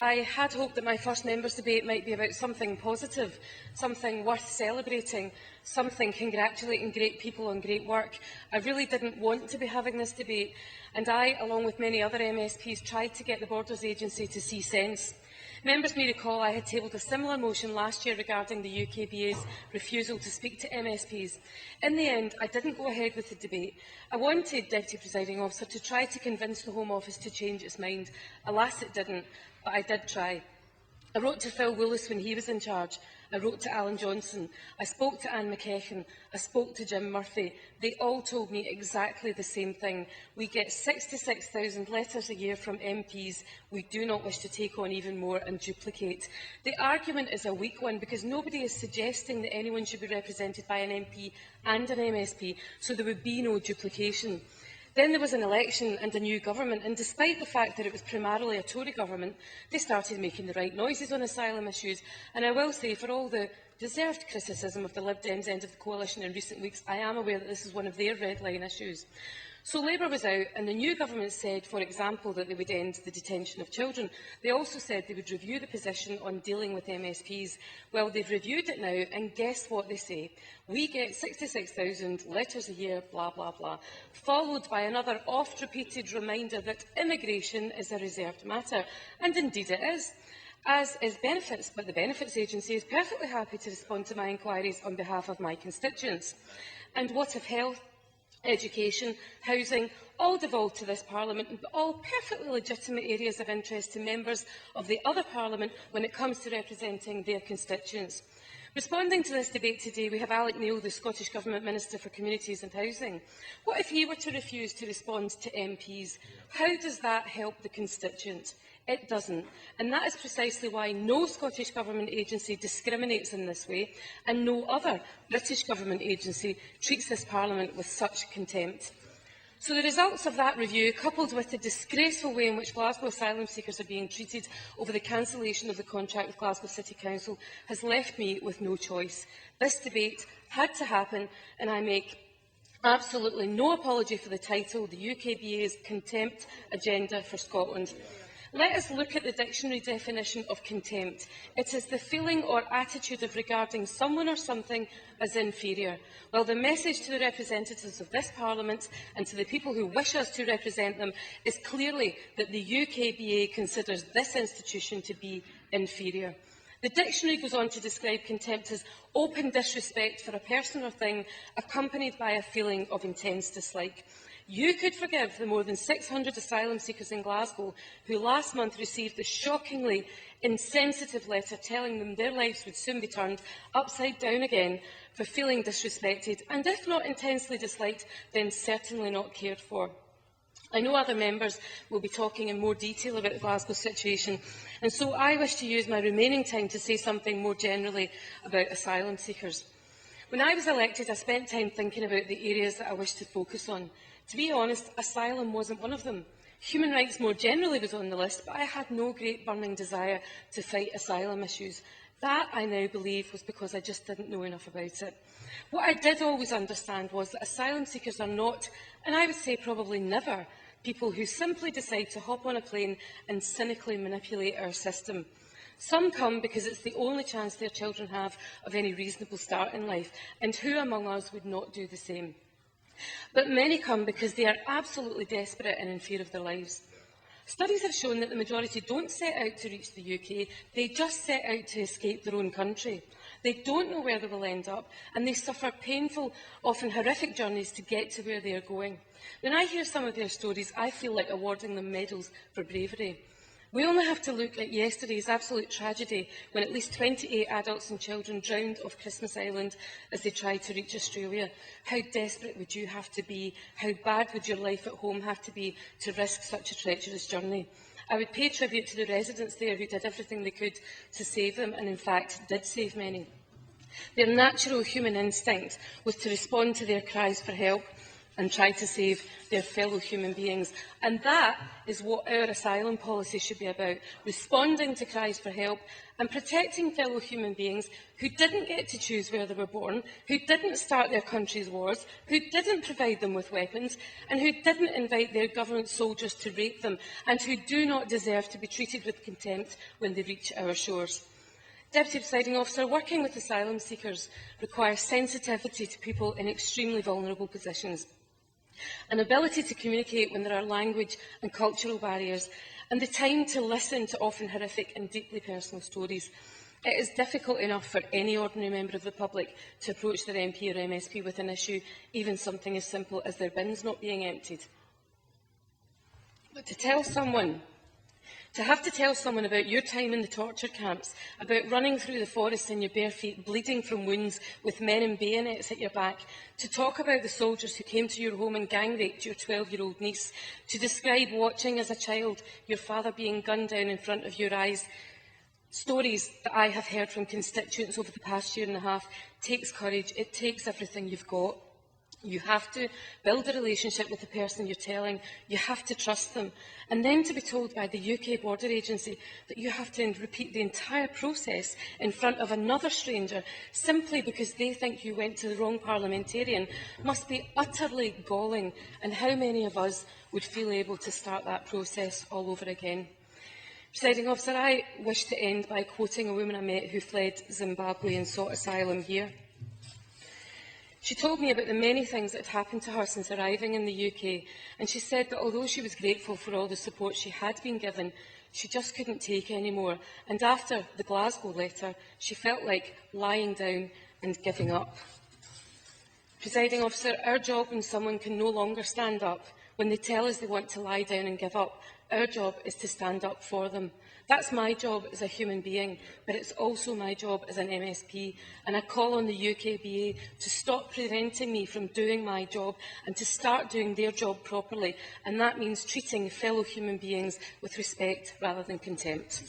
I had hoped that my first members' debate might be about something positive, something worth celebrating, something congratulating great people on great work. I really didn't want to be having this debate, and I, along with many other MSPs, tried to get the Borders Agency to see sense. Members may recall I had tabled a similar motion last year regarding the UKBA's refusal to speak to MSPs. In the end, I didn't go ahead with the debate. I wanted Deputy Presiding Officer to try to convince the Home Office to change its mind. Alas, it didn't, but I did try. I wrote to Phil Willis when he was in charge. I wrote to Alan Johnson. I spoke to Anne Mclaughlin. I spoke to Jim Murphy. They all told me exactly the same thing. We get 66,000 letters a year from MPs. We do not wish to take on even more and duplicate. The argument is a weak one because nobody is suggesting that anyone should be represented by an MP and an MSP, so there would be no duplication. Then there was an election and a new government, and despite the fact that it was primarily a Tory government, they started making the right noises on asylum issues. And I will say, for all the deserved criticism of the Lib Dems end of the coalition in recent weeks, I am aware that this is one of their red line issues. So Labour was out, and the new government said, for example, that they would end the detention of children. They also said they would review the position on dealing with MSPs. Well, they've reviewed it now, and guess what they say? We get 66,000 letters a year, blah, blah, blah, followed by another oft-repeated reminder that immigration is a reserved matter. And indeed it is. As is benefits, but the Benefits Agency is perfectly happy to respond to my inquiries on behalf of my constituents. And what of health? Education, housing, all devolved to this Parliament, and all perfectly legitimate areas of interest to members of the other Parliament when it comes to representing their constituents. Responding to this debate today, we have Alec Neil, the Scottish Government Minister for Communities and Housing. What if he were to refuse to respond to MPs? How does that help the constituent? It doesn't, and that is precisely why no Scottish Government agency discriminates in this way, and no other British Government agency treats this Parliament with such contempt. So the results of that review, coupled with the disgraceful way in which Glasgow asylum seekers are being treated over the cancellation of the contract with Glasgow City Council, has left me with no choice. This debate had to happen, and I make absolutely no apology for the title, the UKBA's Contempt Agenda for Scotland. Let us look at the dictionary definition of contempt. It is the feeling or attitude of regarding someone or something as inferior. Well, the message to the representatives of this Parliament and to the people who wish us to represent them is clearly that the UKBA considers this institution to be inferior. The dictionary goes on to describe contempt as open disrespect for a person or thing accompanied by a feeling of intense dislike. You could forgive the more than 600 asylum seekers in Glasgow who last month received the shockingly insensitive letter telling them their lives would soon be turned upside down again for feeling disrespected and, if not intensely disliked, then certainly not cared for. I know other members will be talking in more detail about the Glasgow situation, and so I wish to use my remaining time to say something more generally about asylum seekers. When I was elected, I spent time thinking about the areas that I wished to focus on. To be honest, asylum wasn't one of them. Human rights more generally was on the list, but I had no great burning desire to fight asylum issues. That, I now believe, was because I just didn't know enough about it. What I did always understand was that asylum seekers are not, and I would say probably never, people who simply decide to hop on a plane and cynically manipulate our system. Some come because it's the only chance their children have of any reasonable start in life, and who among us would not do the same? But many come because they are absolutely desperate and in fear of their lives. Studies have shown that the majority don't set out to reach the UK, they just set out to escape their own country. They don't know where they will end up, and they suffer painful, often horrific journeys to get to where they are going. When I hear some of their stories, I feel like awarding them medals for bravery. We only have to look at yesterday's absolute tragedy when at least 28 adults and children drowned off Christmas Island as they tried to reach Australia. How desperate would you have to be? How bad would your life at home have to be to risk such a treacherous journey? I would pay tribute to the residents there who did everything they could to save them and, in fact, did save many. Their natural human instinct was to respond to their cries for help and try to save their fellow human beings. And that is what our asylum policy should be about, responding to cries for help and protecting fellow human beings who didn't get to choose where they were born, who didn't start their country's wars, who didn't provide them with weapons, and who didn't invite their government soldiers to rape them, and who do not deserve to be treated with contempt when they reach our shores. Deputy Presiding Officer, working with asylum seekers requires sensitivity to people in extremely vulnerable positions, an ability to communicate when there are language and cultural barriers, and the time to listen to often horrific and deeply personal stories. It is difficult enough for any ordinary member of the public to approach their MP or MSP with an issue, even something as simple as their bins not being emptied. But to have to tell someone about your time in the torture camps, about running through the forest in your bare feet, bleeding from wounds with men in bayonets at your back, to talk about the soldiers who came to your home and gang-raped your 12-year-old niece, to describe watching as a child your father being gunned down in front of your eyes, stories that I have heard from constituents over the past year and a half, takes courage. It takes everything you've got. You have to build a relationship with the person you're telling. You have to trust them. And then to be told by the UK Border Agency that you have to repeat the entire process in front of another stranger simply because they think you went to the wrong parliamentarian must be utterly galling. And how many of us would feel able to start that process all over again? Presiding Officer, I wish to end by quoting a woman I met who fled Zimbabwe and sought asylum here. She told me about the many things that had happened to her since arriving in the UK, and she said that although she was grateful for all the support she had been given, she just couldn't take any more. And after the Glasgow letter, she felt like lying down and giving up. Presiding Officer, our job when someone can no longer stand up, when they tell us they want to lie down and give up, our job is to stand up for them. That's my job as a human being, but it's also my job as an MSP, and I call on the UKBA to stop preventing me from doing my job and to start doing their job properly, and that means treating fellow human beings with respect rather than contempt.